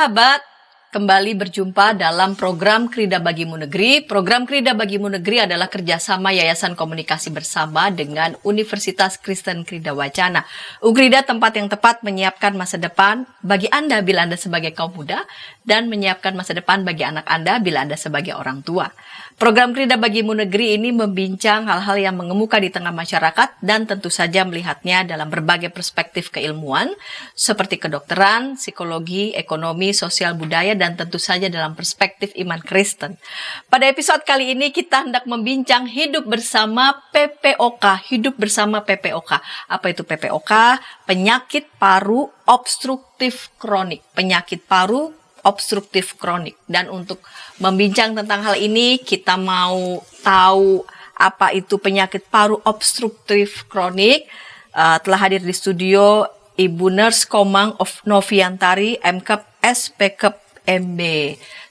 sahabat, kembali berjumpa dalam program Krida Bagimu Negeri. Program Krida Bagimu Negeri adalah kerjasama Yayasan Komunikasi Bersama dengan Universitas Kristen Krida Wacana. Ukrida tempat yang tepat menyiapkan masa depan bagi Anda bila Anda sebagai kaum muda dan menyiapkan masa depan bagi anak Anda bila Anda sebagai orang tua. Program Krida Bagimu Negeri ini membincang hal-hal yang mengemuka di tengah masyarakat dan tentu saja melihatnya dalam berbagai perspektif keilmuan seperti kedokteran, psikologi, ekonomi, sosial budaya, dan tentu saja dalam perspektif iman Kristen. Pada episode kali ini kita hendak membincang hidup bersama PPOK. Hidup bersama PPOK. Apa itu PPOK? Penyakit paru obstruktif kronik. Penyakit paru obstruktif kronik. Dan untuk membincang tentang hal ini, kita mau tahu apa itu penyakit paru obstruktif kronik. Telah hadir di studio Ibu Nurse Komang of Noviantari, MKep, SPKep, MB.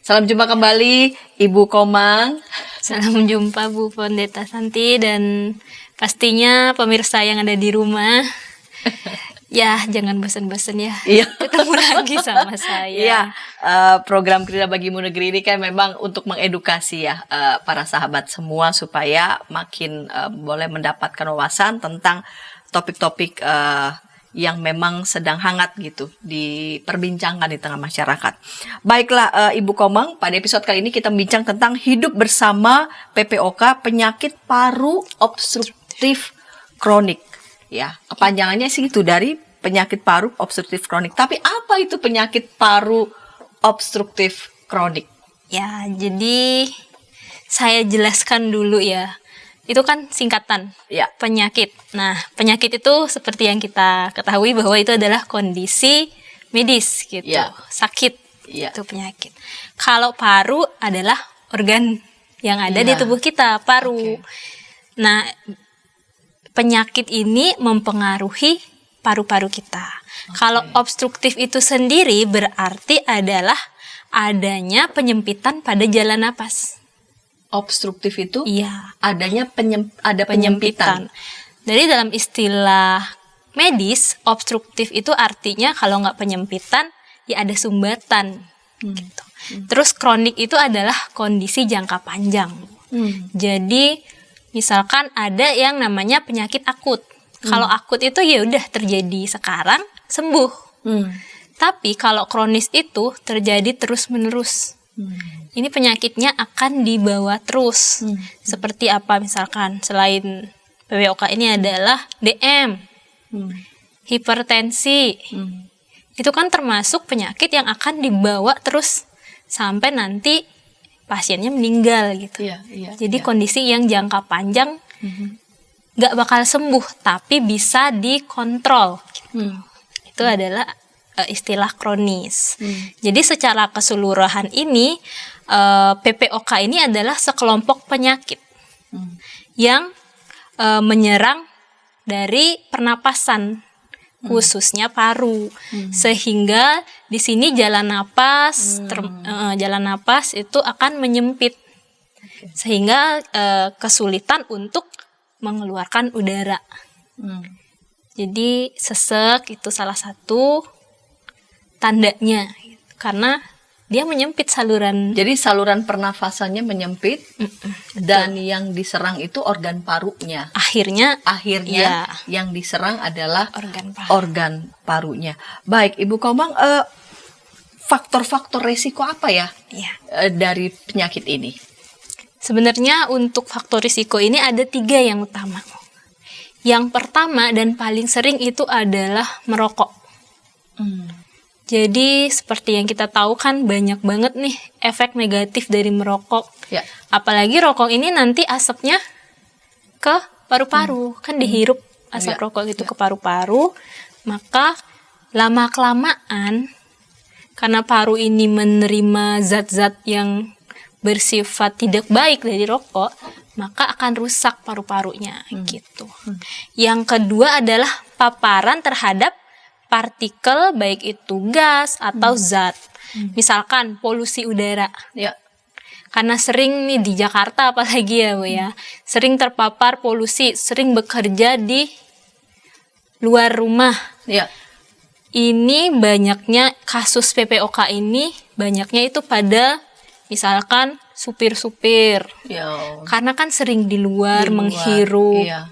Salam jumpa kembali Ibu Komang. Salam jumpa Bu Pendeta Santi dan pastinya pemirsa yang ada di rumah. Ya, jangan bosan-bosan ya. Iya. Ketemu lagi sama saya. Iya, program Krida Bagimu Negeri ini kan memang untuk mengedukasi ya para sahabat semua supaya makin boleh mendapatkan wawasan tentang topik-topik yang memang sedang hangat gitu diperbincangkan di tengah masyarakat. Baiklah Ibu Komang, pada episode kali ini kita bincang tentang hidup bersama PPOK, penyakit paru obstruktif kronik. Ya, kepanjangannya sih itu dari penyakit paru obstruktif kronik. Tapi apa itu penyakit paru obstruktif kronik? Ya, jadi saya jelaskan dulu ya. Itu kan singkatan Ya. penyakit. Nah, penyakit itu seperti yang kita ketahui bahwa itu adalah kondisi medis gitu. Ya. Sakit Ya. itu penyakit. Kalau paru adalah organ yang ada Ya. di tubuh kita, paru. Oke. Nah, penyakit ini mempengaruhi paru-paru kita. Kalau obstruktif itu sendiri berarti adalah adanya penyempitan pada jalan napas. Obstruktif itu Iya, adanya penyempitan. Jadi dalam istilah medis, obstruktif itu artinya kalau nggak penyempitan, ya ada sumbatan. Gitu. Terus kronik itu adalah kondisi jangka panjang. Jadi misalkan ada yang namanya penyakit akut. Kalau akut itu ya udah terjadi sekarang, sembuh. Tapi kalau kronis itu terjadi terus-menerus. Ini penyakitnya akan dibawa terus. Seperti apa misalkan selain PPOK ini adalah DM, hipertensi. Itu kan termasuk penyakit yang akan dibawa terus sampai nanti pasiennya meninggal gitu. Jadi kondisi yang jangka panjang nggak bakal sembuh, tapi bisa dikontrol. Itu adalah istilah kronis. Jadi secara keseluruhan ini PPOK ini adalah sekelompok penyakit yang menyerang dari pernapasan, khususnya paru, sehingga di sini jalan napas itu akan menyempit, sehingga kesulitan untuk mengeluarkan udara. Jadi sesek itu salah satu tandanya, karena dia menyempit saluran. Jadi saluran pernafasannya menyempit dan yang diserang itu organ parunya. Akhirnya ya, yang diserang adalah organ paru. organ parunya. Baik, Ibu Komang, faktor-faktor resiko apa ya dari penyakit ini? Sebenarnya untuk faktor risiko ini ada 3 yang utama. Yang pertama dan paling sering itu adalah merokok. Jadi seperti yang kita tahu kan banyak banget nih efek negatif dari merokok. Ya. Apalagi rokok ini nanti asapnya ke paru-paru. Kan dihirup asap rokok gitu ke paru-paru. Maka lama-kelamaan karena paru ini menerima zat-zat yang bersifat tidak baik dari rokok, maka akan rusak paru-parunya gitu. Yang kedua adalah paparan terhadap partikel, baik itu gas atau zat. Misalkan polusi udara. Ya. Karena sering nih di Jakarta apalagi ya Bu ya, sering terpapar polusi, sering bekerja di luar rumah. Ya. Ini banyaknya kasus PPOK ini banyaknya itu pada misalkan supir-supir. Ya. Karena kan sering di luar, Di luar, menghirup iya.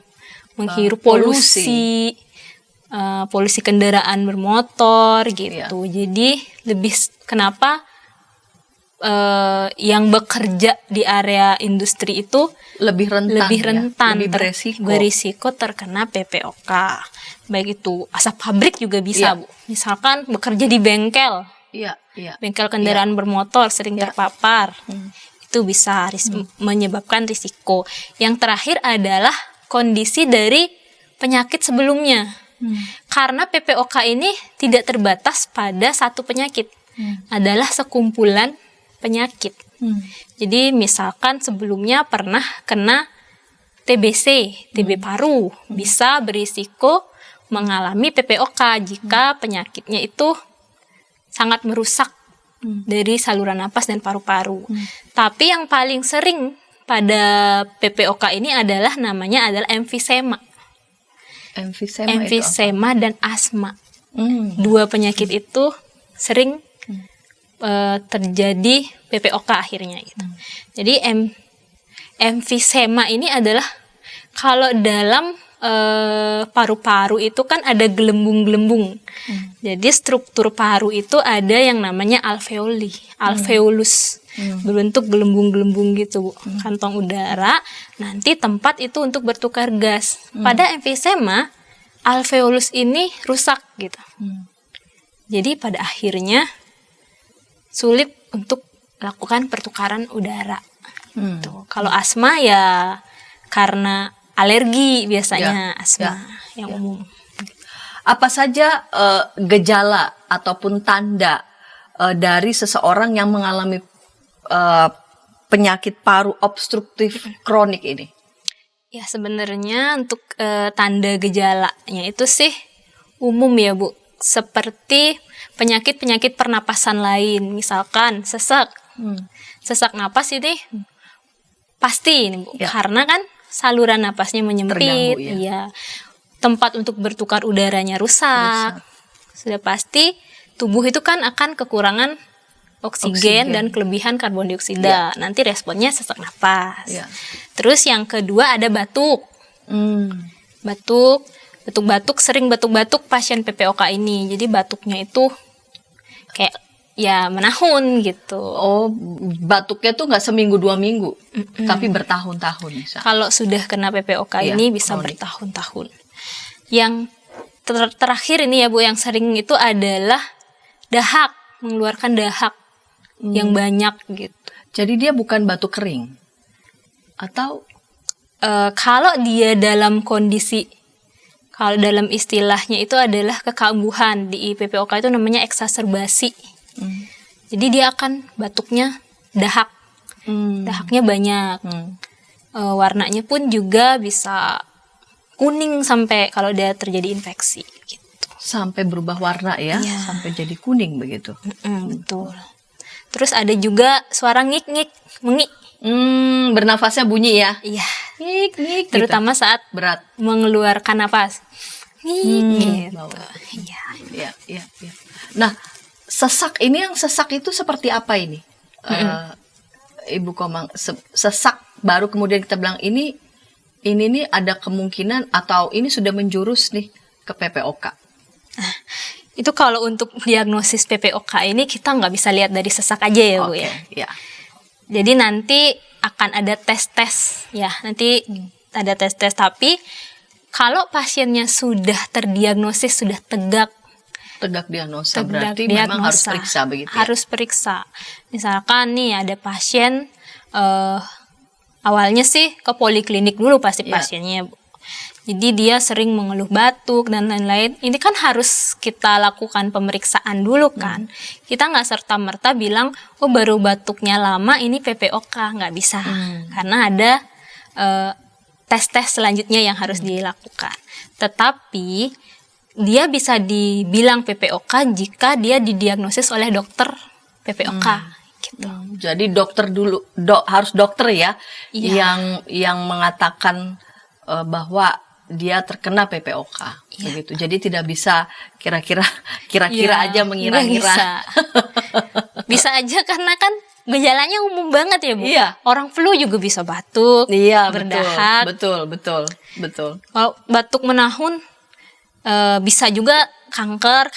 menghirup Polusi. polusi kendaraan bermotor gitu. Jadi lebih kenapa yang bekerja di area industri itu Lebih rentan, lebih ya? rentan, Lebih beresiko. berisiko terkena PPOK. Baik itu asap pabrik juga bisa, Iya. Bu. Misalkan bekerja di bengkel, Iya, iya. bengkel kendaraan bermotor sering terpapar. Hmm. Itu bisa menyebabkan risiko. Yang terakhir adalah kondisi dari penyakit sebelumnya. Karena PPOK ini tidak terbatas pada satu penyakit. Adalah sekumpulan penyakit. Jadi misalkan sebelumnya pernah kena TBC, TB paru, bisa berisiko mengalami PPOK jika penyakitnya itu sangat merusak dari saluran napas dan paru-paru. Tapi yang paling sering pada PPOK ini namanya adalah emfisema. Emfisema, Emfisema dan asma. Hmm. Dua penyakit itu sering terjadi PPOK akhirnya gitu. Jadi emfisema ini adalah kalau dalam paru-paru itu kan ada gelembung-gelembung. Jadi struktur paru itu ada yang namanya alveoli, alveolus, berbentuk gelembung-gelembung gitu, Bu. Kantong udara. Nanti tempat itu untuk bertukar gas. Pada emfisema, alveolus ini rusak gitu. Jadi pada akhirnya sulit untuk melakukan pertukaran udara. Tuh. Kalau asma ya karena alergi biasanya asma yang umum. Apa saja gejala ataupun tanda dari seseorang yang mengalami penyakit paru obstruktif kronik ini? Ya sebenarnya untuk tanda gejalanya itu sih umum ya, Bu. Seperti penyakit-penyakit pernapasan lain, misalkan sesak. Sesak napas ini pasti ini, Bu. Ya. Karena kan saluran napasnya menyempit, Terganggu, ya. Tempat untuk bertukar udaranya rusak. Sudah pasti tubuh itu kan akan kekurangan oksigen dan kelebihan karbon dioksida. Nanti responnya sesak napas. Ya. Terus yang kedua ada batuk. Batuk sering batuk-batuk pasien PPOK ini. Jadi batuknya itu kayak ya menahun gitu. Oh, batuknya tuh nggak seminggu 2 minggu, tapi bertahun-tahun misalnya. Kalau sudah kena PPOK ini bisa kronik. bertahun-tahun. Yang terakhir ini ya, Bu, yang sering itu adalah dahak, mengeluarkan dahak yang banyak gitu. Jadi dia bukan batuk kering, atau Kalau dia dalam kondisi, kalau dalam istilahnya itu adalah kekambuhan, di PPOK itu namanya eksaserbasi. Jadi dia akan batuknya dahak, dahaknya banyak. Warnanya pun juga bisa kuning sampai kalau dia terjadi infeksi gitu. sampai berubah warna ya, Iya. sampai jadi kuning begitu. Betul. Terus ada juga suara ngik-ngik, mengik. Bernafasnya bunyi ya. Iya. Ngik-ngik. Terutama saat berat. mengeluarkan napas. Ngik gitu. bawah. Iya. Iya. Nah, sesak ini, yang sesak itu seperti apa ini? Ibu Komang, sesak baru kemudian kita bilang ini nih ada kemungkinan atau ini sudah menjurus nih ke PPOK. Itu kalau untuk diagnosis PPOK ini kita nggak bisa lihat dari sesak aja ya, Bu ya. Ya. Jadi nanti akan ada tes-tes ya. Nanti ada tes-tes, tapi kalau pasiennya sudah terdiagnosis, sudah tegak Diagnosa berarti memang harus periksa begitu ya? Harus periksa. Misalkan nih ada pasien awalnya sih ke poliklinik dulu pasti pasiennya, Bu. Jadi dia sering mengeluh batuk dan lain-lain. Ini kan harus kita lakukan pemeriksaan dulu kan. Kita nggak serta-merta bilang, oh baru batuknya lama ini PPOK. Nggak bisa. Karena ada tes-tes selanjutnya yang harus dilakukan. Tetapi dia bisa dibilang PPOK jika dia didiagnosis oleh dokter PPOK. Gitu. Jadi dokter dulu, harus dokter ya, yang mengatakan bahwa dia terkena PPOK, begitu. Jadi tidak bisa kira-kira Iya, aja nggak mengira-ngira. bisa. Bisa aja karena kan gejalanya umum banget ya, Bu. Iya. Orang flu juga bisa batuk, Iya, berdahak. betul. Kalau batuk menahun bisa juga kanker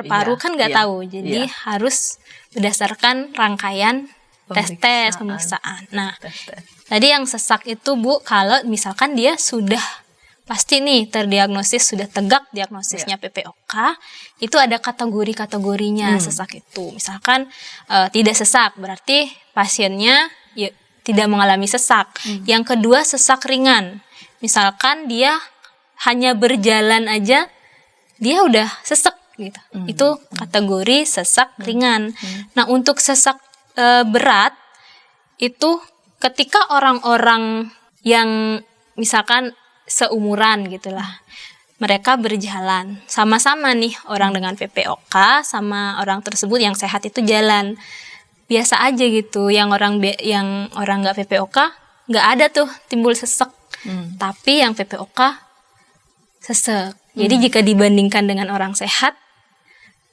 paru Iya, kan nggak iya, tahu. Jadi harus berdasarkan rangkaian tes pemeriksaan. Nah, Tes. tadi yang sesak itu, Bu, kalau misalkan dia sudah pasti nih terdiagnosis, sudah tegak diagnosisnya PPOK, itu ada kategori-kategorinya sesak itu. Misalkan tidak sesak, berarti pasiennya ya, tidak mengalami sesak. Yang kedua, sesak ringan. Misalkan dia hanya berjalan aja, dia udah sesek gitu. Itu kategori sesak ringan. Nah, untuk sesak berat itu ketika orang-orang yang misalkan seumuran gitulah, mereka berjalan sama-sama nih, orang dengan PPOK sama orang tersebut yang sehat itu jalan biasa aja gitu. Yang orang nggak PPOK nggak ada tuh timbul sesek, tapi yang PPOK sesek. Jadi jika dibandingkan dengan orang sehat,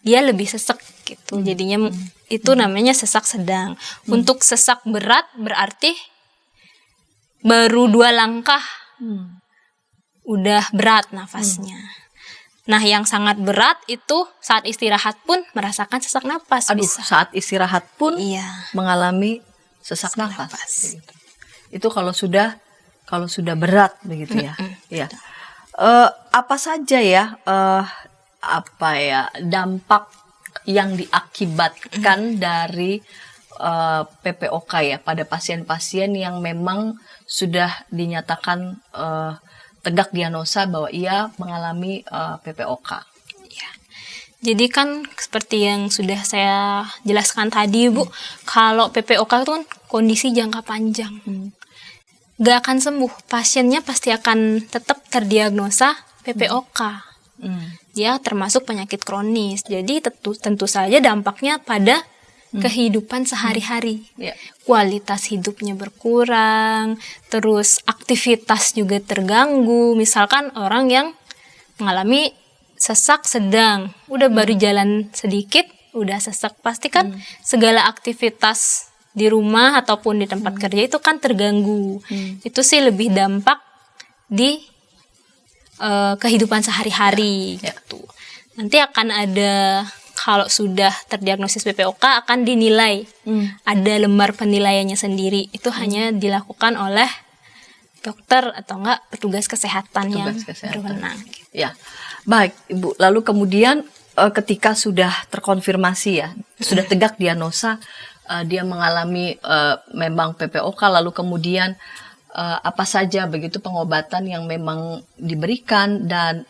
dia lebih sesek gitu. Jadinya itu namanya sesak sedang. Untuk sesak berat berarti baru 2 langkah udah berat nafasnya. Nah, yang sangat berat itu saat istirahat pun merasakan sesak napas. Aduh, bisa. saat istirahat pun Iya. mengalami sesak nafas. Begitu. Itu kalau sudah berat begitu ya. Ya. Apa saja ya dampak yang diakibatkan dari PPOK ya pada pasien-pasien yang memang sudah dinyatakan tegak diagnosa bahwa ia mengalami PPOK. Ya. Jadi kan seperti yang sudah saya jelaskan tadi, Bu, kalau PPOK itu kan kondisi jangka panjang. Gak akan sembuh, pasiennya pasti akan tetap terdiagnosa PPOK. Dia termasuk penyakit kronis. Jadi tentu saja dampaknya pada kehidupan sehari-hari. Kualitas hidupnya berkurang, terus aktivitas juga terganggu. Misalkan orang yang mengalami sesak sedang, udah baru jalan sedikit, udah sesak, pasti kan segala aktivitas di rumah ataupun di tempat kerja itu kan terganggu. Itu sih lebih dampak di kehidupan sehari-hari gitu. Nanti akan ada, kalau sudah terdiagnosis PPOK akan dinilai. Ada lembar penilaiannya sendiri. Itu hanya dilakukan oleh dokter atau enggak petugas kesehatan yang berwenang. Ya. Baik, Ibu. Lalu kemudian ketika sudah terkonfirmasi ya, sudah tegak diagnosa dia mengalami memang PPOK, lalu kemudian apa saja begitu pengobatan yang memang diberikan dan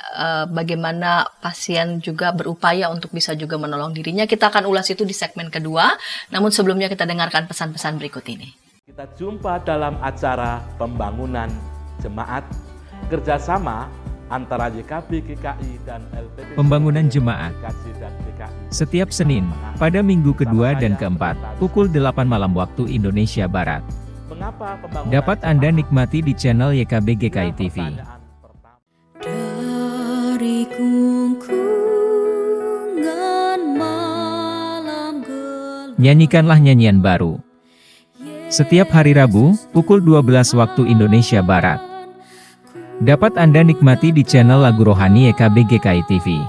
bagaimana pasien juga berupaya untuk bisa juga menolong dirinya. Kita akan ulas itu di segmen kedua. Namun sebelumnya kita dengarkan pesan-pesan berikut ini. Kita jumpa dalam acara pembangunan jemaat kerjasama antara YKB GKI dan LPP. Pembangunan jemaat setiap Senin pada minggu kedua dan keempat pukul 8 malam waktu Indonesia Barat. Dapat Anda nikmati di channel YKB GKI TV. Dari gungkungan malam gelap. Nyanyikanlah nyanyian baru. Setiap hari Rabu, pukul 12 waktu Indonesia Barat. Dapat Anda nikmati di channel Lagu Rohani YKB GKI TV.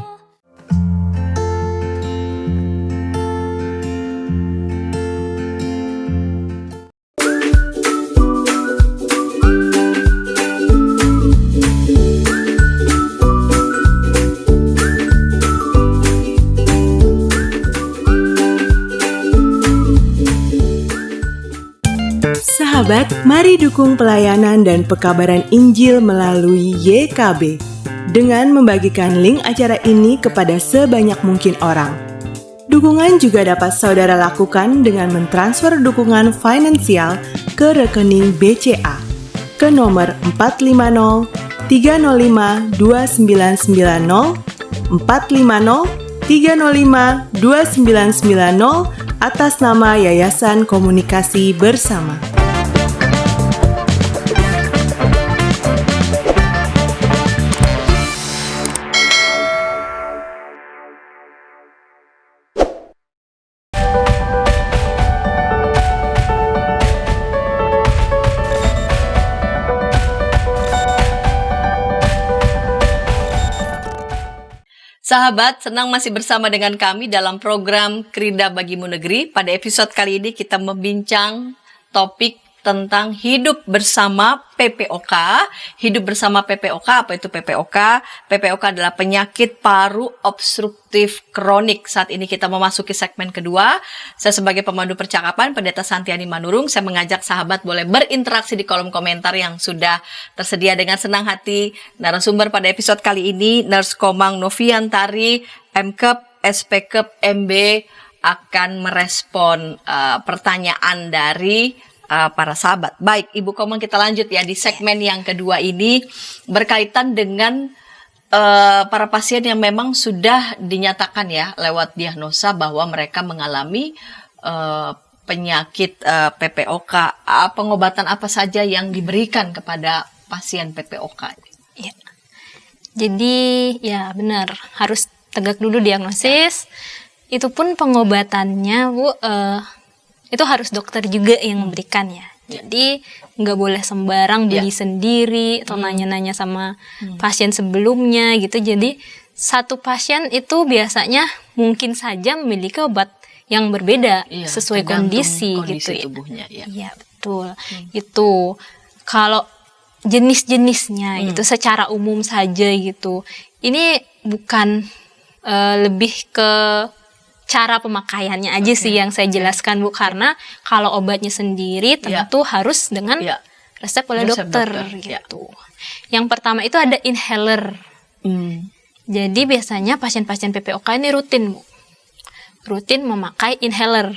Sahabat, mari dukung pelayanan dan pekabaran Injil melalui YKB dengan membagikan link acara ini kepada sebanyak mungkin orang. Dukungan juga dapat saudara lakukan dengan mentransfer dukungan finansial ke rekening BCA ke nomor 450 305 2990 450 305 2990 atas nama Yayasan Komunikasi Bersama. Sahabat, senang masih bersama dengan kami dalam program Krida Bagimu Negeri. Pada episode kali ini kita membincang topik tentang hidup bersama PPOK. Hidup bersama PPOK, apa itu PPOK? PPOK adalah penyakit paru obstruktif kronik. Saat ini kita memasuki segmen kedua. Saya sebagai pemandu percakapan, Pendeta Santiani Manurung, saya mengajak sahabat boleh berinteraksi di kolom komentar yang sudah tersedia dengan senang hati. Narasumber pada episode kali ini, Nurse Komang Noviantari, MKep, SPKep, MB, akan merespon pertanyaan dari para sahabat. Baik, Ibu Komang, kita lanjut ya di segmen yang kedua ini berkaitan dengan para pasien yang memang sudah dinyatakan ya lewat diagnosa bahwa mereka mengalami penyakit PPOK. Pengobatan apa saja yang diberikan kepada pasien PPOK? Ya. Jadi ya benar, harus tegak dulu diagnosis. Itu pun pengobatannya, Bu, itu harus dokter juga yang memberikan ya. Jadi nggak boleh sembarang beli sendiri atau nanya-nanya sama pasien sebelumnya gitu. Jadi satu pasien itu biasanya mungkin saja memiliki obat yang berbeda sesuai kondisi gitu ya. Tubuhnya ya. Iya, betul. Itu kalau jenis-jenisnya gitu secara umum saja gitu. Ini bukan lebih ke cara pemakaiannya aja sih yang saya jelaskan, Bu, karena kalau obatnya sendiri tentu harus dengan resep oleh dokter gitu. Yang pertama itu ada inhaler. Jadi biasanya pasien-pasien PPOK ini rutin, Bu. Rutin memakai inhaler.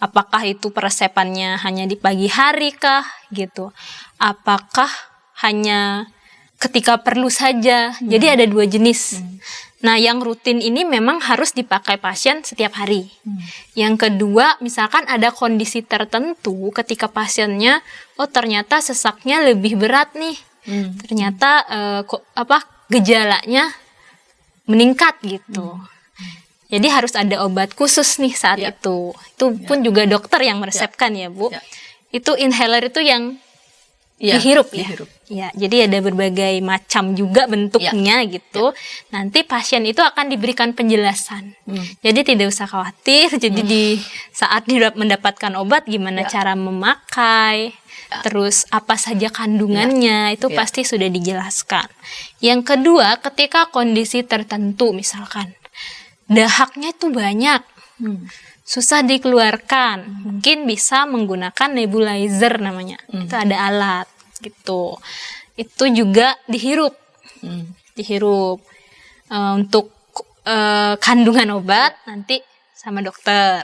Apakah itu peresepannya hanya di pagi hari kah gitu? Apakah hanya ketika perlu saja? Jadi ada dua jenis. Nah, yang rutin ini memang harus dipakai pasien setiap hari. Yang kedua, misalkan ada kondisi tertentu ketika pasiennya, ternyata sesaknya lebih berat nih. Ternyata gejalanya meningkat gitu. Jadi harus ada obat khusus nih saat itu. Itu pun juga dokter yang meresepkan ya, Bu. Itu inhaler itu yang dihirup ya. Ya, jadi ada berbagai macam juga bentuknya gitu. Nanti pasien itu akan diberikan penjelasan. Jadi tidak usah khawatir. Jadi di saat mendapatkan obat gimana cara memakai, terus apa saja kandungannya, itu pasti sudah dijelaskan. Yang kedua, ketika kondisi tertentu misalkan dahaknya itu banyak, susah dikeluarkan, mungkin bisa menggunakan nebulizer namanya. Itu ada alat gitu. Itu juga dihirup. Dihirup untuk kandungan obat nanti sama dokter.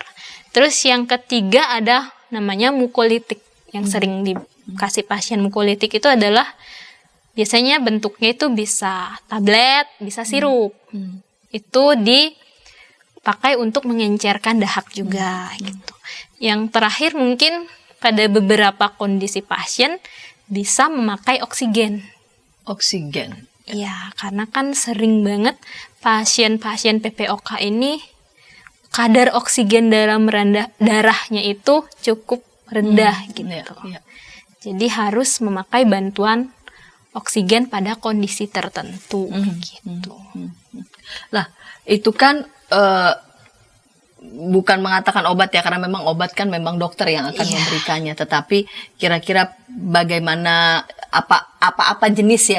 Terus yang ketiga ada namanya mukolitik. Yang sering dikasih pasien mukolitik itu adalah biasanya bentuknya itu bisa tablet, bisa sirup. Itu dipakai untuk mengencerkan dahak juga gitu. Yang terakhir mungkin pada beberapa kondisi pasien bisa memakai oksigen. Oksigen. Iya, karena kan sering banget pasien-pasien PPOK ini kadar oksigen dalam darahnya itu cukup rendah gitu. Jadi harus memakai bantuan oksigen pada kondisi tertentu gitu. Lah, itu kan bukan mengatakan obat ya, karena memang obat kan memang dokter yang akan memberikannya. Tetapi kira-kira bagaimana apa jenis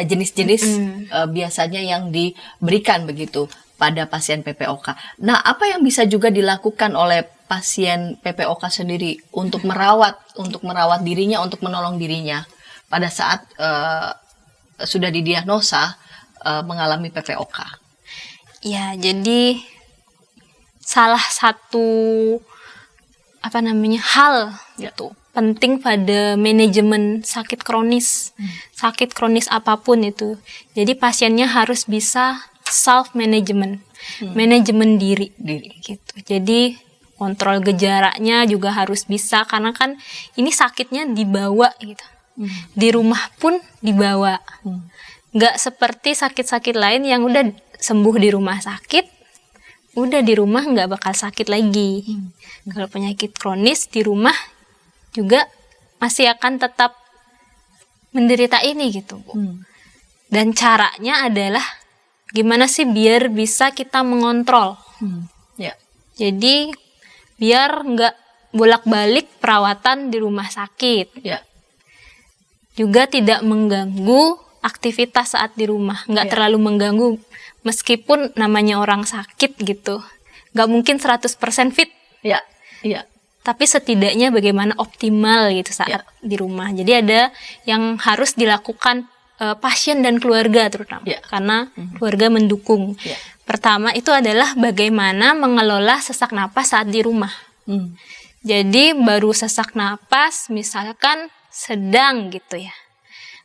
biasanya yang diberikan begitu pada pasien PPOK. Nah, apa yang bisa juga dilakukan oleh pasien PPOK sendiri untuk merawat dirinya, untuk menolong dirinya pada saat sudah didiagnosa mengalami PPOK? Ya, jadi salah satu hal gitu penting pada manajemen sakit kronis apapun itu. Jadi pasiennya harus bisa self management, manajemen diri gitu. Jadi kontrol gejalanya juga harus bisa, karena kan ini sakitnya dibawa gitu. Di rumah pun dibawa. Nggak seperti sakit-sakit lain yang udah sembuh di rumah sakit, udah di rumah nggak bakal sakit lagi. Kalau penyakit kronis di rumah juga masih akan tetap menderita ini gitu, Bu. Dan caranya adalah gimana sih biar bisa kita mengontrol. Ya. Jadi biar nggak bolak-balik perawatan di rumah sakit. Ya. Juga tidak mengganggu aktivitas saat di rumah, nggak terlalu mengganggu meskipun namanya orang sakit gitu. Nggak mungkin 100% fit. Ya. Iya. Tapi setidaknya bagaimana optimal gitu saat di rumah. Jadi ada yang harus dilakukan pasien dan keluarga terutama, karena keluarga mendukung. Pertama itu adalah bagaimana mengelola sesak napas saat di rumah. Jadi baru sesak napas misalkan sedang gitu ya.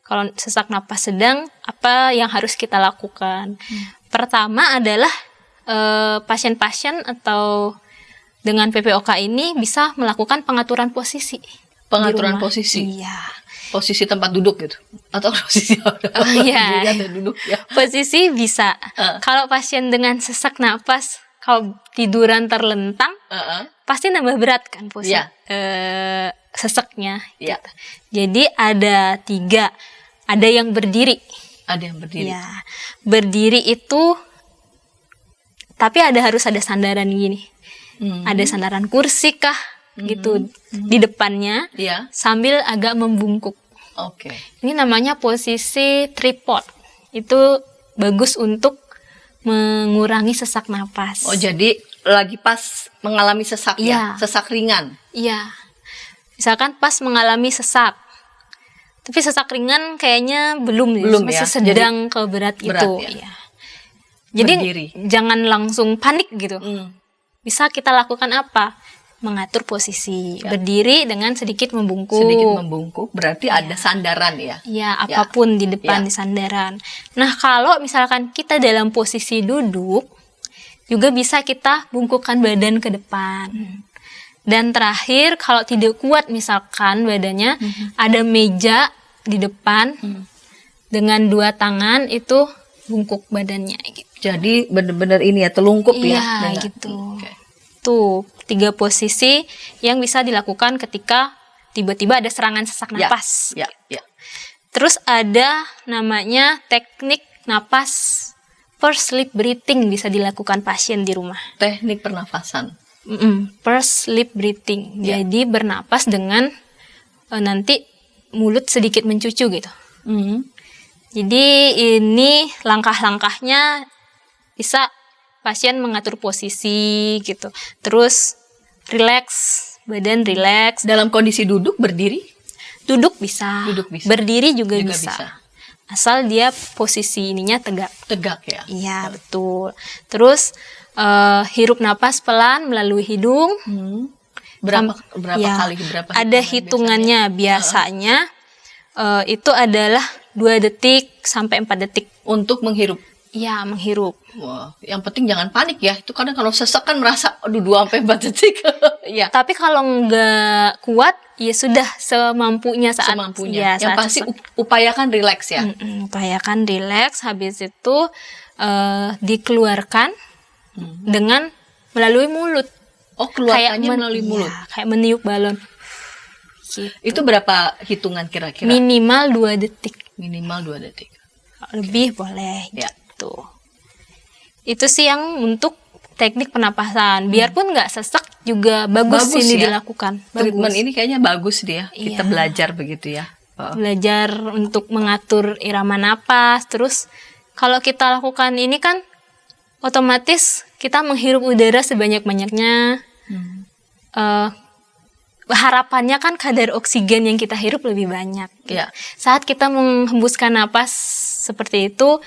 Kalau sesak napas sedang, apa yang harus kita lakukan? Pertama adalah pasien-pasien atau dengan PPOK ini bisa melakukan pengaturan posisi. Pengaturan posisi. Iya. Posisi tempat duduk gitu. Atau posisi iya. diri atau duduk ya. Posisi bisa. Kalau pasien dengan sesak napas, kalau tiduran terlentang, pasti nambah berat kan posisi seseknya. Iya. Gitu. Jadi ada 3. Ada yang berdiri. Ada yang berdiri. Ya. Berdiri itu, tapi harus ada sandaran gini. Ada sandaran kursi kah gitu di depannya, sambil agak membungkuk. Oke. Ini namanya posisi tripod. Itu bagus untuk mengurangi sesak napas. Oh, jadi lagi pas mengalami sesak ya? Sesak ringan. Iya. Misalkan pas mengalami sesak. Tapi sesak ringan kayaknya belum masih sedang ke berat itu. Ya. Jadi berdiri. Jangan langsung panik gitu. Bisa kita lakukan apa? Mengatur posisi, berdiri dengan sedikit membungkuk. Sedikit membungkuk, berarti ada sandaran ya? Ya, apapun di depan di sandaran. Nah, kalau misalkan kita dalam posisi duduk, juga bisa kita bungkukkan badan ke depan. Dan terakhir, kalau tidak kuat misalkan badannya, ada meja di depan, dengan 2 tangan itu bungkuk badannya gitu. Jadi benar-benar ini ya, telungkup ya? Iya, gitu. Tuh, 3 posisi yang bisa dilakukan ketika tiba-tiba ada serangan sesak napas. Ya. Terus ada namanya teknik napas first lip breathing, bisa dilakukan pasien di rumah. Teknik pernafasan. First lip breathing. Jadi bernapas dengan nanti mulut sedikit mencucu gitu. Jadi ini langkah-langkahnya bisa pasien mengatur posisi gitu. Terus relax, badan relax. Dalam kondisi duduk, berdiri? Duduk bisa. Berdiri juga bisa. Asal dia posisi ininya tegak. Tegak ya? Iya, betul. Terus hirup napas pelan melalui hidung. Berapa kali? Ada hitungannya biasanya itu adalah 2 detik sampai 4 detik. Untuk menghirup? Iya, menghirup. Wah, yang penting jangan panik ya. Itu kadang kalau sesak kan merasa, aduh 2-4 detik. Iya. Tapi kalau nggak kuat, ya sudah semampunya saat. Semampunya. Yang pasti upayakan rileks ya. Upayakan rileks. Habis itu dikeluarkan dengan melalui mulut. Oh, keluarkannya melalui mulut. Kayak meniup balon. Gitu. Itu berapa hitungan kira-kira? Minimal 2 detik. Minimal 2 detik. Lebih boleh. Itu sih yang untuk teknik pernapasan. Biarpun nggak sesak juga bagus ini dilakukan. Treatment ini kayaknya bagus dia. Kita belajar begitu ya. Belajar untuk mengatur irama napas. Terus kalau kita lakukan ini kan otomatis kita menghirup udara sebanyak-banyaknya. Harapannya kan kadar oksigen yang kita hirup lebih banyak. Saat kita menghembuskan napas seperti itu,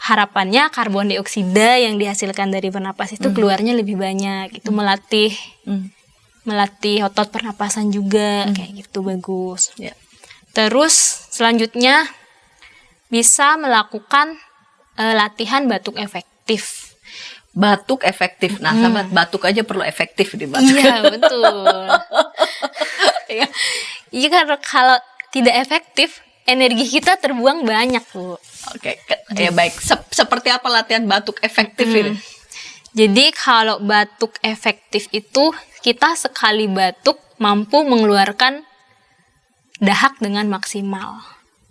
harapannya karbon dioksida yang dihasilkan dari bernapas itu keluarnya lebih banyak. Itu melatih otot pernapasan juga, kayak gitu bagus. Terus selanjutnya bisa melakukan latihan batuk efektif. Batuk efektif. Nah, sahabat, batuk aja perlu efektif di batuk. Iya, betul. Iya, karena kalau tidak efektif, energi kita terbuang banyak, Bu. Oke, ya baik. Seperti apa latihan batuk efektif ini? Jadi kalau batuk efektif itu, kita sekali batuk mampu mengeluarkan dahak dengan maksimal.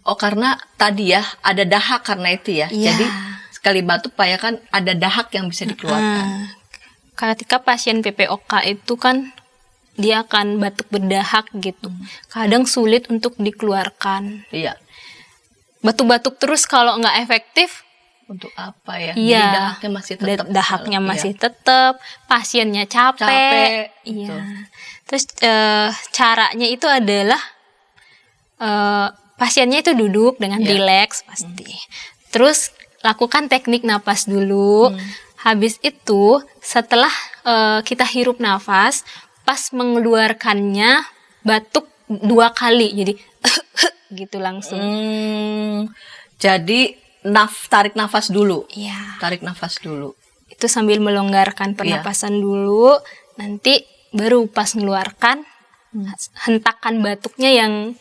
Oh, karena tadi ya, ada dahak karena itu ya. Iya. Jadi sekali batuk Pak ya kan ada dahak yang bisa dikeluarkan. Ketika pasien PPOK itu kan dia akan batuk berdahak gitu. Kadang sulit untuk dikeluarkan. Iya. Batuk-batuk terus kalau nggak efektif, Untuk apa ya? iya, Jadi dahaknya masih tetap. dahaknya Iya. masih tetap, pasiennya capek. Capek, Iya. betul. Terus caranya itu adalah pasiennya itu duduk dengan Iya. rileks pasti. Terus lakukan teknik napas dulu. Habis itu setelah kita hirup nafas, pas mengeluarkannya batuk 2 kali, jadi gitu langsung. Jadi tarik nafas dulu. Iya. Tarik nafas dulu. Itu sambil melonggarkan pernapasan dulu, nanti baru pas mengeluarkan hentakan batuknya yang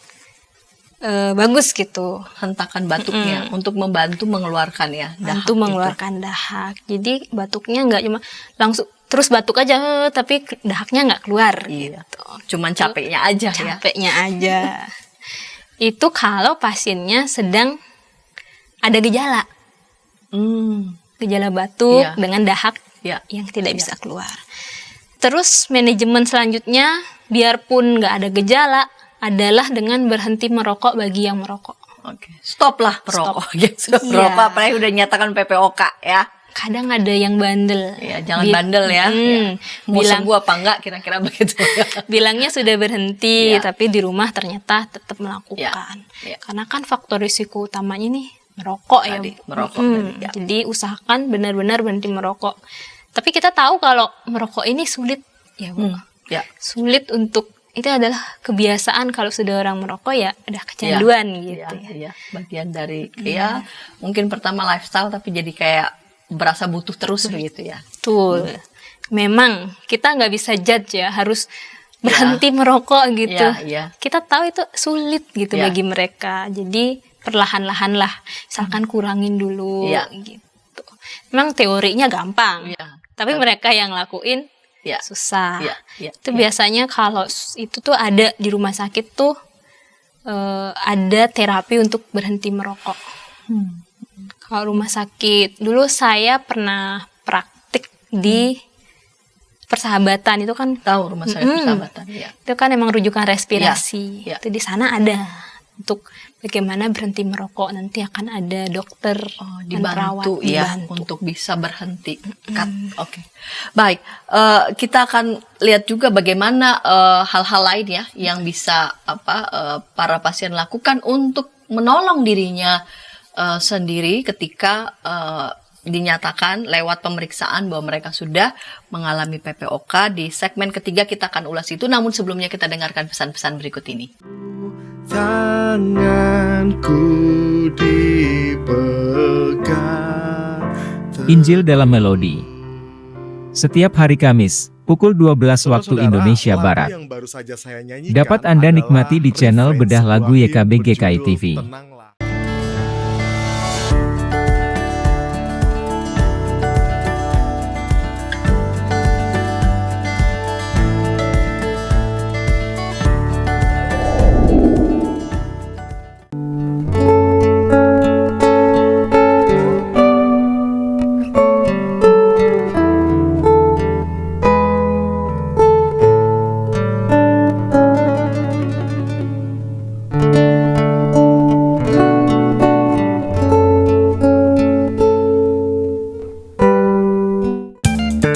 bagus gitu. Hentakan batuknya untuk membantu mengeluarkan ya dahak Bantu itu. mengeluarkan dahak. Jadi batuknya nggak cuma langsung terus batuk aja, tapi dahaknya nggak keluar. Iya. Gitu. Cuman capeknya aja ya. Capeknya aja. Itu kalau pasiennya sedang ada gejala. Gejala batuk Iya. dengan dahak Iya. yang tidak bisa keluar. Terus manajemen selanjutnya, biarpun nggak ada gejala, adalah dengan berhenti merokok bagi yang merokok. Oke. Stop lah perokok. Sudah Iya. perokok apalagi udah nyatakan PPOK ya. Kadang ada yang bandel. Ya, jangan bandel ya. Ya. Mau Bilang- sembuh apa enggak kira-kira begitu. Bilangnya sudah berhenti, Iya. tapi di rumah ternyata tetap melakukan. Iya. Karena kan faktor risiko utamanya nih merokok Tadi, ya. merokok tadi, ya. Jadi usahakan benar-benar berhenti merokok. Tapi kita tahu kalau merokok ini sulit, ya Bu. Ya. Sulit untuk, itu adalah kebiasaan kalau sudah orang merokok ya udah kecanduan gitu Iya, ya. iya. Bagian dari ya mungkin pertama lifestyle tapi jadi kayak berasa butuh terus begitu ya. Betul. Memang kita nggak bisa judge ya, harus berhenti merokok gitu. Iya, iya. Kita tahu itu sulit gitu Iya. bagi mereka. Jadi perlahan-lahan lah, misalkan kurangin dulu Iya. gitu. Memang teorinya gampang, Iya. tapi mereka yang lakuin Iya. susah. Iya, iya, Itu iya. biasanya kalau itu tuh ada di rumah sakit tuh ada terapi untuk berhenti merokok. Kalau rumah sakit, dulu saya pernah praktik di Persahabatan, itu kan Tahu rumah sakit Persahabatan ya. itu kan emang rujukan respirasi. Iya, iya. Itu di sana ada untuk bagaimana berhenti merokok, nanti akan ada dokter dan perawat Dibantu ya dibantu. untuk bisa berhenti. Oke. Baik, kita akan lihat juga bagaimana hal-hal lain ya yang bisa para pasien lakukan untuk menolong dirinya sendiri ketika dinyatakan lewat pemeriksaan bahwa mereka sudah mengalami PPOK. Di segmen ketiga kita akan ulas itu, namun sebelumnya kita dengarkan pesan-pesan berikut ini. Tanganku dipegang. Injil dalam Melodi. Setiap hari Kamis, pukul 12 waktu Saudara-saudara, Indonesia lagu Barat. yang baru saja saya nyanyikan Dapat Anda adalah nikmati di channel refrein Bedah Lagu sebuah YKB hymn GKI berjudul TV. Tenanglah.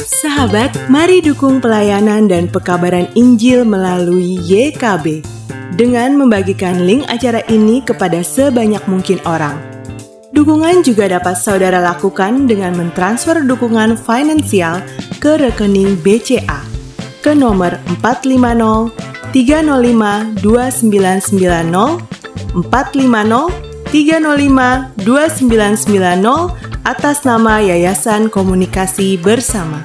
Sahabat, mari dukung pelayanan dan pekabaran Injil melalui YKB dengan membagikan link acara ini kepada sebanyak mungkin orang. Dukungan juga dapat saudara lakukan dengan mentransfer dukungan finansial ke rekening BCA ke nomor 450 305 2990 450 305 2990 atas nama Yayasan Komunikasi Bersama.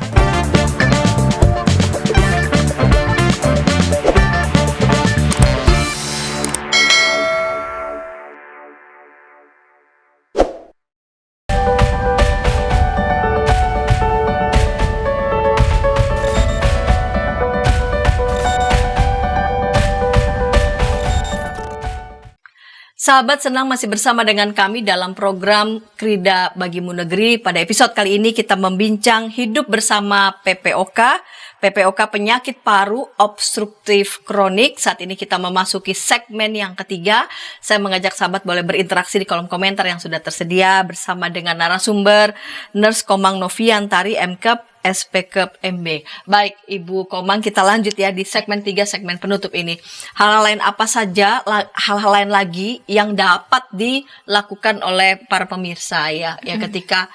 Sahabat, senang masih bersama dengan kami dalam program Krida Bagimu Negeri. Pada episode kali ini kita membincang hidup bersama PPOK. PPOK penyakit paru obstruktif kronik. Saat ini kita memasuki segmen yang ketiga. Saya mengajak sahabat boleh berinteraksi di kolom komentar yang sudah tersedia bersama dengan narasumber Nurse Komang Noviantari, MKep, SPKep, MB. Baik, Ibu Komang, kita lanjut ya di segmen 3, segmen penutup ini. Hal-hal lain apa saja, hal-hal lain lagi yang dapat dilakukan oleh para pemirsa ya ketika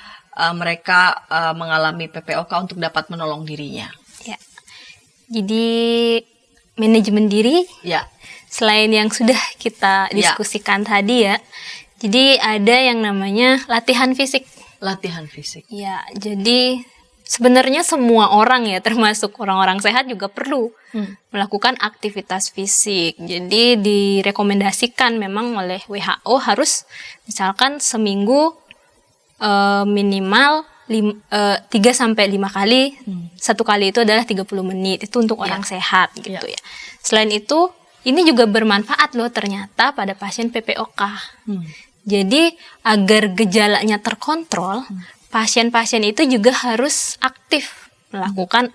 mereka mengalami PPOK untuk dapat menolong dirinya. Ya. Jadi manajemen diri Ya. selain yang sudah kita diskusikan tadi ya. Jadi ada yang namanya latihan fisik. Latihan fisik. Ya, jadi sebenarnya semua orang ya, termasuk orang-orang sehat juga perlu melakukan aktivitas fisik. Jadi direkomendasikan memang oleh WHO harus misalkan seminggu minimal 3-5 kali. Satu kali itu adalah 30 menit. Itu untuk orang sehat gitu ya. Selain itu, ini juga bermanfaat loh ternyata pada pasien PPOK. Jadi agar gejalanya terkontrol, pasien-pasien itu juga harus aktif melakukan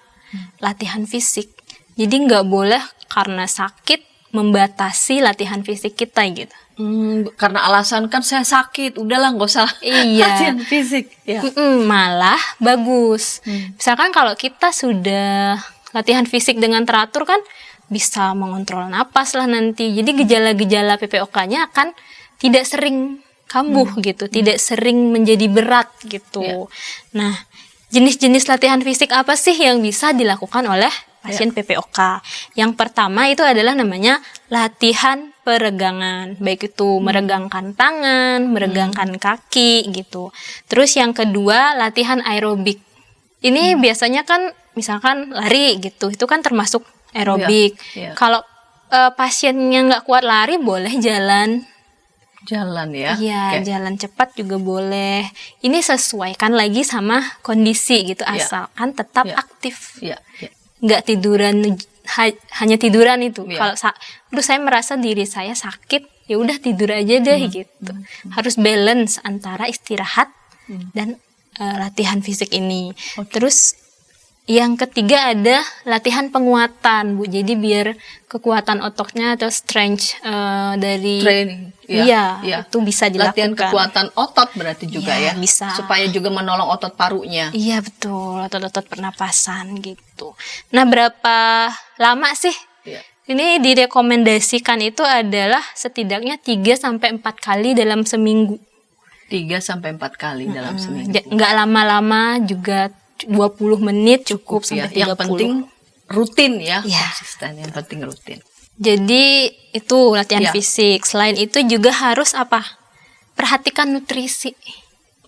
latihan fisik. Jadi nggak boleh karena sakit membatasi latihan fisik kita gitu. Karena alasan kan saya sakit, udahlah nggak usah latihan fisik. Ya. Malah bagus. Misalkan kalau kita sudah latihan fisik dengan teratur kan bisa mengontrol napas lah nanti. Jadi gejala-gejala PPOK-nya akan tidak sering kambuh gitu, tidak sering menjadi berat gitu. Ya. Nah, jenis-jenis latihan fisik apa sih yang bisa dilakukan oleh pasien PPOK? Yang pertama itu adalah namanya latihan peregangan, baik itu meregangkan tangan, meregangkan kaki gitu. Terus yang kedua latihan aerobik. Ini biasanya kan misalkan lari gitu, itu kan termasuk aerobik. Kalau pasiennya nggak kuat lari, boleh jalan ya. Iya, jalan cepat juga boleh. Ini sesuaikan lagi sama kondisi gitu, asalkan tetap aktif. Nggak tiduran, hanya tiduran itu. Kalau saya merasa diri saya sakit, ya udah tidur aja deh gitu. Harus balance antara istirahat dan latihan fisik ini. Terus yang ketiga ada latihan penguatan, Bu. Jadi biar kekuatan ototnya atau strength dari training. Itu bisa dilakukan. Latihan kekuatan otot berarti juga ya. Bisa. Supaya juga menolong otot parunya. Iya betul, otot-otot pernapasan gitu. Nah, berapa lama sih? Ini direkomendasikan itu adalah setidaknya 3-4 kali dalam seminggu. 3-4 kali dalam seminggu. Nggak lama-lama juga, 20 menit cukup sampai 30. Yang penting rutin ya, konsisten. Yang penting rutin. Jadi itu latihan fisik. Selain itu juga harus apa? Perhatikan nutrisi.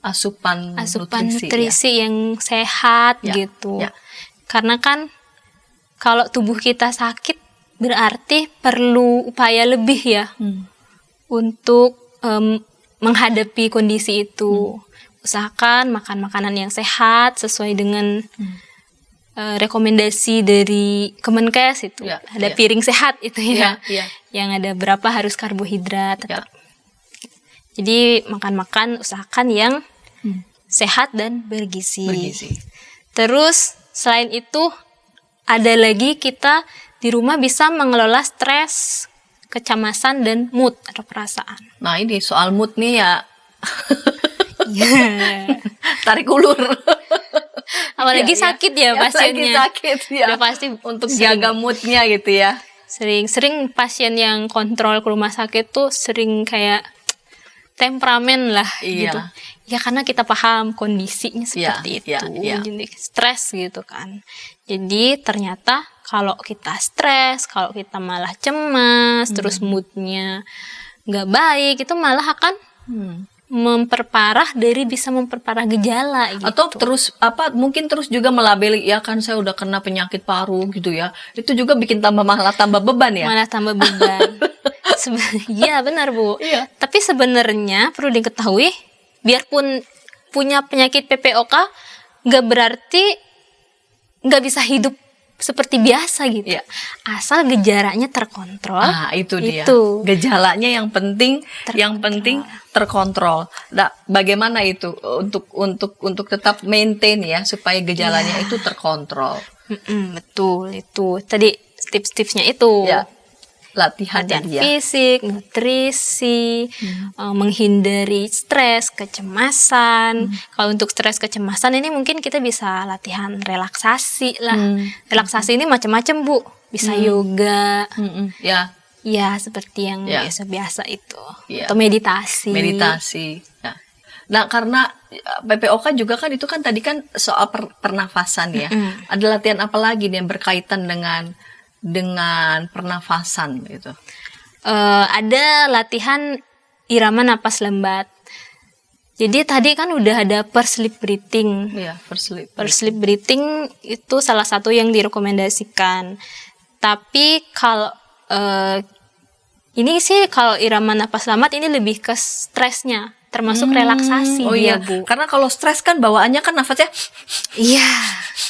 Asupan nutrisi yang sehat gitu. Karena kan kalau tubuh kita sakit berarti perlu upaya lebih ya untuk menghadapi kondisi itu. Usahakan makan makanan yang sehat sesuai dengan rekomendasi dari Kemenkes itu. Ada piring sehat itu yang ada berapa harus karbohidrat tetap. Jadi makan-makan usahakan yang sehat dan bergizi. Terus selain itu ada lagi kita di rumah bisa mengelola stres, kecemasan dan mood atau perasaan. Nah, ini soal mood nih ya. Tarik ulur. Apalagi sakit ya pasiennya. Sakit ya. Udah pasti untuk jaga moodnya gitu ya. Sering pasien yang kontrol ke rumah sakit tuh sering kayak temperamen lah gitu. Ya karena kita paham kondisinya seperti itu. Jadi stres gitu kan. Jadi ternyata kalau kita stres, kalau kita malah cemas, terus moodnya nggak baik, itu malah akan bisa memperparah gejala gitu. Atau terus mungkin terus juga melabeli ya kan saya udah kena penyakit paru gitu ya. Itu juga bikin malah tambah beban ya. Malah tambah beban. Iya benar Bu. Tapi sebenarnya perlu diketahui biarpun punya penyakit PPOK nggak berarti nggak bisa hidup seperti biasa gitu. Iya. Asal gejalanya terkontrol. Itu dia. Itu. Gejalanya yang penting terkontrol. Nah, bagaimana itu untuk tetap maintain ya supaya gejalanya itu terkontrol. Betul itu. Tadi tips-tipsnya itu. Ya. Latihan fisik, nutrisi, menghindari stres, kecemasan. Kalau untuk stres, kecemasan ini mungkin kita bisa latihan relaksasi lah. Relaksasi ini macam-macam, Bu. Bisa yoga. Ya. Ya, seperti yang biasa-biasa itu. Ya. Atau meditasi. Ya. Nah, karena PPOK juga kan itu kan tadi kan soal pernafasan ya. Ada latihan apa lagi nih yang berkaitan dengan pernafasan gitu? Ada latihan irama napas lambat. Jadi tadi kan udah ada per-sleep breathing. Iya, per-sleep breathing itu salah satu yang direkomendasikan. Tapi kalau ini sih kalau irama napas lambat ini lebih ke stresnya, termasuk relaksasi dia, Bu. Karena kalau stres kan bawaannya kan nafasnya iya.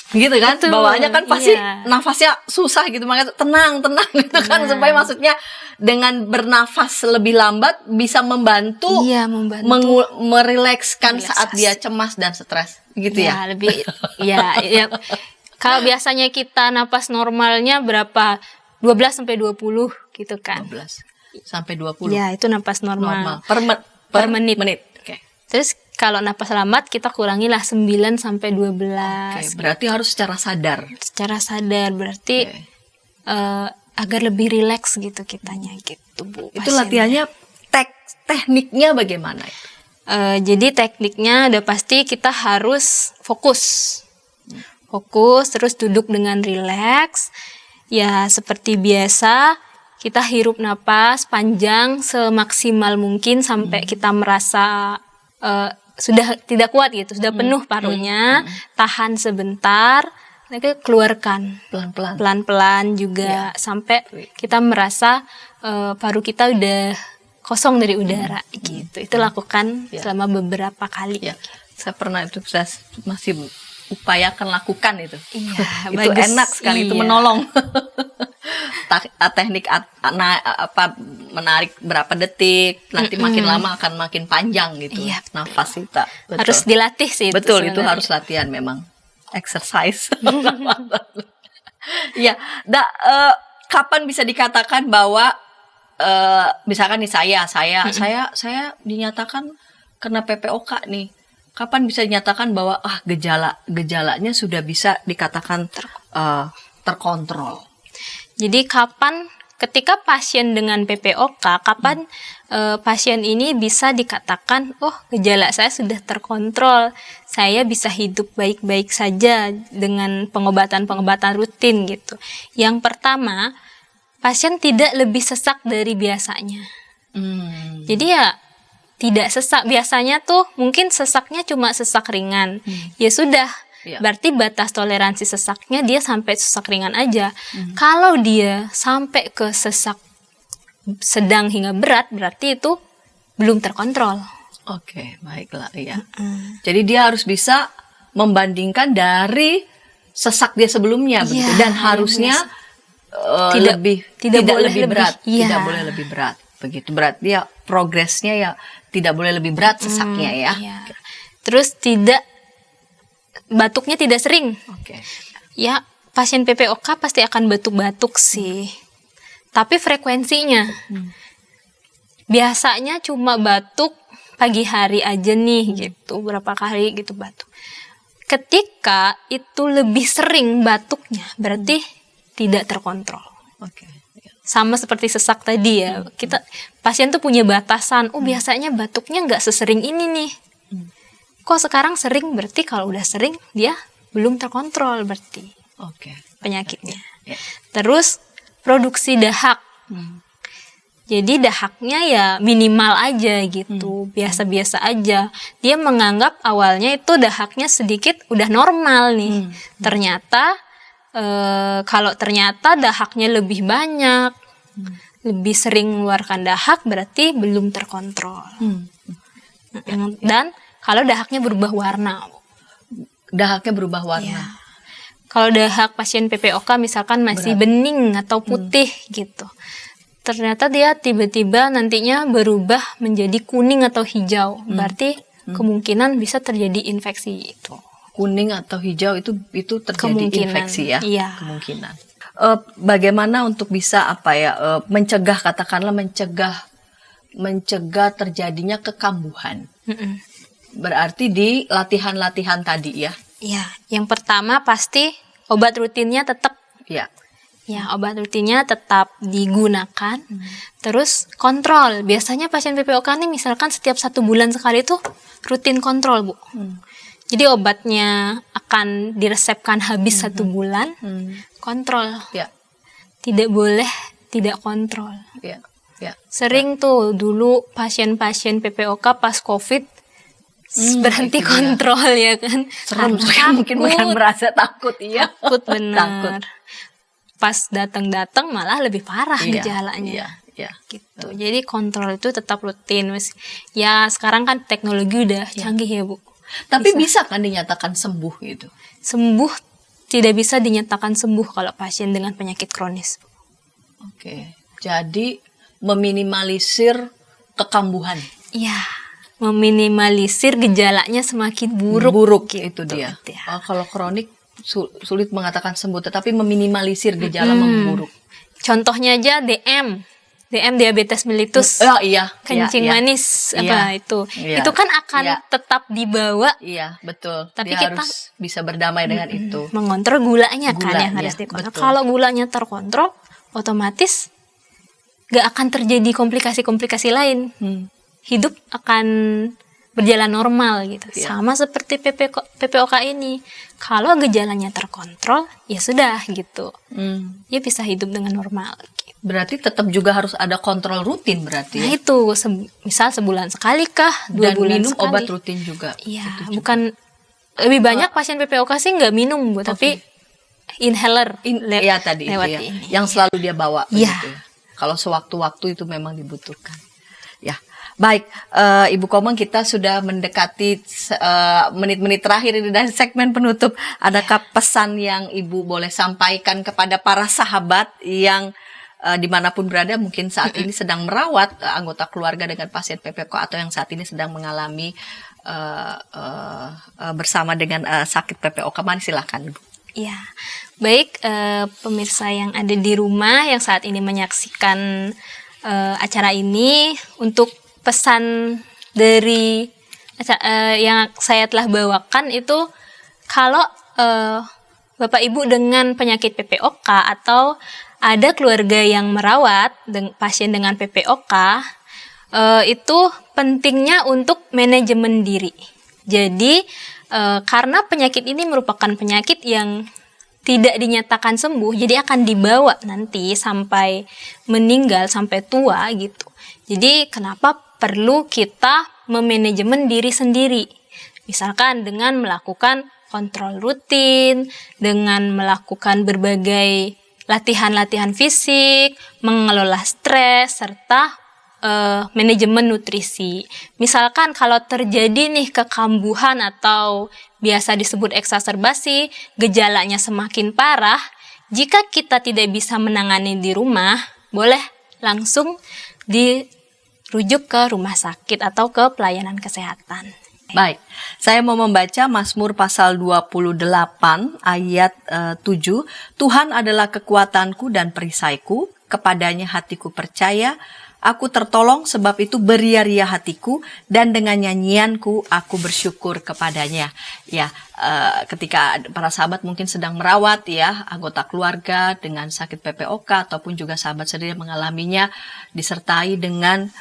Gitu kan, Betul, bawaannya kan pasti iya. nafasnya susah gitu, makanya tenang gitu kan, supaya maksudnya dengan bernafas lebih lambat bisa membantu, merilekskan saat dia cemas dan stres gitu ya. Lebih ya. Kalau biasanya kita napas normalnya berapa? 12 sampai 20 gitu kan. 12 sampai 20. Ya, itu napas normal. Per menit. Oke. Terus kalau napas lambat kita kurangilah 9 sampai 12. Oke, berarti harus secara sadar. Secara sadar berarti agar lebih rileks gitu kitanya gitu, Bu. Itu latihannya tekniknya bagaimana? Jadi tekniknya udah pasti kita harus fokus. Terus duduk dengan rileks. Ya seperti biasa kita hirup napas panjang semaksimal mungkin sampai kita merasa sudah tidak kuat gitu, sudah penuh parunya, tahan sebentar, lalu keluarkan pelan-pelan juga sampai kita merasa paru kita udah kosong dari udara gitu. Itu lakukan selama beberapa kali. Ya. Saya pernah itu, saya masih upayakan lakukan itu. Iya, itu bagus. enak sekali, itu menolong. Teknik menarik berapa detik, nanti makin lama akan makin panjang gitu. Iya, nafas kita. Betul. Harus dilatih sih. Betul, itu harus latihan memang. Exercise. Ya, kapan bisa dikatakan bahwa misalkan nih saya dinyatakan kena PPOK nih. Kapan bisa dinyatakan bahwa gejalanya sudah bisa dikatakan terkontrol? Jadi ketika pasien dengan PPOK, kapan pasien ini bisa dikatakan, gejala saya sudah terkontrol, saya bisa hidup baik-baik saja dengan pengobatan rutin gitu. Yang pertama, pasien tidak lebih sesak dari biasanya. Jadi ya tidak sesak, biasanya tuh mungkin sesaknya cuma sesak ringan. Ya sudah, berarti batas toleransi sesaknya dia sampai sesak ringan aja. Kalau dia sampai ke sesak sedang hingga berat, berarti itu belum terkontrol. Oke, baiklah ya. Jadi dia harus bisa membandingkan dari sesak dia sebelumnya begitu, dan harusnya tidak boleh lebih berat, tidak boleh lebih berat. Begitu berat dia progresnya ya tidak boleh lebih berat sesaknya ya. Terus batuknya tidak sering. Ya pasien PPOK pasti akan batuk-batuk sih. Tapi frekuensinya biasanya cuma batuk pagi hari aja nih gitu, berapa kali gitu batuk. Ketika itu lebih sering batuknya berarti tidak terkontrol. Sama seperti sesak tadi ya, pasien tuh punya batasan. Biasanya batuknya nggak sesering ini nih. Kok sekarang sering? Berarti kalau udah sering dia belum terkontrol berarti penyakitnya. Terus produksi dahak. Jadi dahaknya ya minimal aja gitu, biasa-biasa aja. Dia menganggap awalnya itu dahaknya sedikit udah normal nih. Ternyata kalau ternyata dahaknya lebih banyak, lebih sering mengeluarkan dahak, berarti belum terkontrol. Dan kalau dahaknya berubah warna. Dahaknya berubah warna. Kalau dahak pasien PPOK misalkan masih bening atau putih gitu. Ternyata dia tiba-tiba nantinya berubah menjadi kuning atau hijau. Berarti kemungkinan bisa terjadi infeksi itu. Kuning atau hijau itu terjadi Kemungkinan, infeksi ya. iya. Kemungkinan. Bagaimana untuk bisa mencegah mencegah terjadinya kekambuhan? Berarti di latihan-latihan tadi ya. Iya, yang pertama pasti obat rutinnya tetap. Ya. Ya, obat rutinnya tetap digunakan. Terus kontrol. Biasanya pasien PPOK ini misalkan setiap 1 bulan sekali tuh rutin kontrol, Bu. Jadi obatnya akan diresepkan habis 1 bulan. Kontrol. Ya. Tidak boleh tidak kontrol. Ya. Ya. Sering tuh dulu pasien-pasien PPOK pas COVID berhenti itu dia. kontrol ya kan. Serem Karena mungkin bukan merasa takut iya. takut benar. Takut. Pas datang malah lebih parah Iya, gejalanya. Iya, iya. Gitu. Jadi kontrol itu tetap rutin. Ya sekarang kan teknologi udah canggih ya, Bu. Tapi bisa kan dinyatakan sembuh gitu? Sembuh tidak bisa dinyatakan sembuh kalau pasien dengan penyakit kronis. Oke. Jadi meminimalisir kekambuhan. Iya, meminimalisir gejalanya semakin buruk. Itu dia. Ya. Kalau kronik sulit mengatakan sembuh, tetapi meminimalisir gejala memburuk. Contohnya aja DM diabetes mellitus. Oh iya, kencing iya, manis iya. itu. Iya. Itu kan akan Iya. tetap dibawa. Iya, betul. Tapi Dia kita harus bisa berdamai dengan itu. Mengontrol gulanya kan yang Gulanya, harus dikontrol. betul. Kalau gulanya terkontrol, otomatis gak akan terjadi komplikasi-komplikasi lain. Hidup akan berjalan normal gitu. Iya. Sama seperti PPOK ini. Kalau gejalanya terkontrol, ya sudah gitu. Ya bisa hidup dengan normal. Gitu. Berarti tetap juga harus ada kontrol rutin berarti. Nah Ya? itu, misal sebulan sekali kah, 2 Dan bulan minum sekali. obat rutin juga. Iya, Itu juga. bukan lebih banyak pasien PPOK sih nggak minum, Bu, tapi inhaler. Iya tadi itu lewat ya. ini. Yang selalu dia bawa. Iya. begitu ya. Kalau sewaktu-waktu itu memang dibutuhkan. Ya, baik, Ibu Komeng, kita sudah mendekati menit-menit terakhir ini dari segmen penutup. Adakah pesan yang Ibu boleh sampaikan kepada para sahabat yang dimanapun berada, mungkin saat ini sedang merawat anggota keluarga dengan pasien PPOK atau yang saat ini sedang mengalami bersama dengan sakit PPOK? Mari silakan, Ibu. Iya, baik pemirsa yang ada di rumah yang saat ini menyaksikan acara ini, untuk pesan dari yang saya telah bawakan itu, kalau Bapak Ibu dengan penyakit PPOK atau ada keluarga yang merawat pasien dengan PPOK, itu pentingnya untuk manajemen diri. Jadi karena penyakit ini merupakan penyakit yang tidak dinyatakan sembuh, jadi akan dibawa nanti sampai meninggal, sampai tua gitu. Jadi kenapa perlu kita memanajemen diri sendiri? Misalkan dengan melakukan kontrol rutin, dengan melakukan berbagai latihan-latihan fisik, mengelola stres, serta manajemen nutrisi. Misalkan kalau terjadi nih kekambuhan atau biasa disebut eksaserbasi, gejalanya semakin parah, jika kita tidak bisa menangani di rumah, boleh langsung dirujuk ke rumah sakit atau ke pelayanan kesehatan. Baik, saya mau membaca Mazmur pasal 28 ayat 7. Tuhan adalah kekuatanku dan perisaiku, kepadanya hatiku percaya, aku tertolong, sebab itu beria-ria hatiku, dan dengan nyanyianku aku bersyukur kepadanya. Ya, ketika para sahabat mungkin sedang merawat ya anggota keluarga dengan sakit PPOK ataupun juga sahabat sendiri mengalaminya, disertai dengan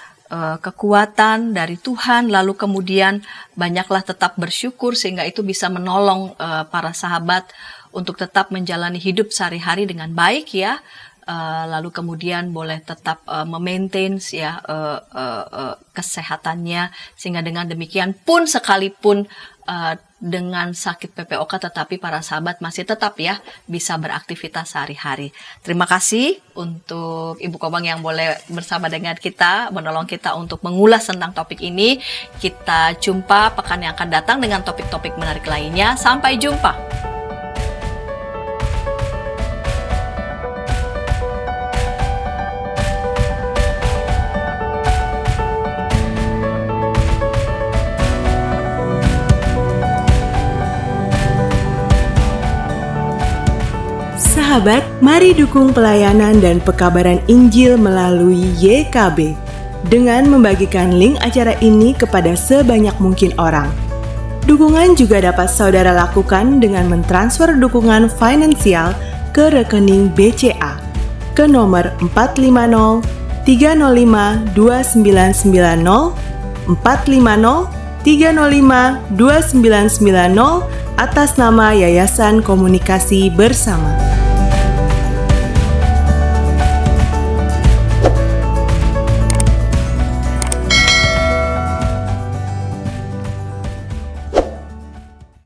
kekuatan dari Tuhan, lalu kemudian banyaklah tetap bersyukur sehingga itu bisa menolong para sahabat untuk tetap menjalani hidup sehari-hari dengan baik ya. Lalu kemudian boleh tetap memaintain ya kesehatannya, sehingga dengan demikian pun sekalipun dengan sakit PPOK tetapi para sahabat masih tetap ya bisa beraktivitas sehari-hari. Terima kasih untuk Ibu Komeng yang boleh bersama dengan kita, menolong kita untuk mengulas tentang topik ini. Kita jumpa pekan yang akan datang dengan topik-topik menarik lainnya. Sampai jumpa. Sahabat, mari dukung pelayanan dan pekabaran Injil melalui YKB dengan membagikan link acara ini kepada sebanyak mungkin orang. Dukungan juga dapat saudara lakukan dengan mentransfer dukungan finansial ke rekening BCA ke nomor 450 305 2990 450 305 2990 atas nama Yayasan Komunikasi Bersama.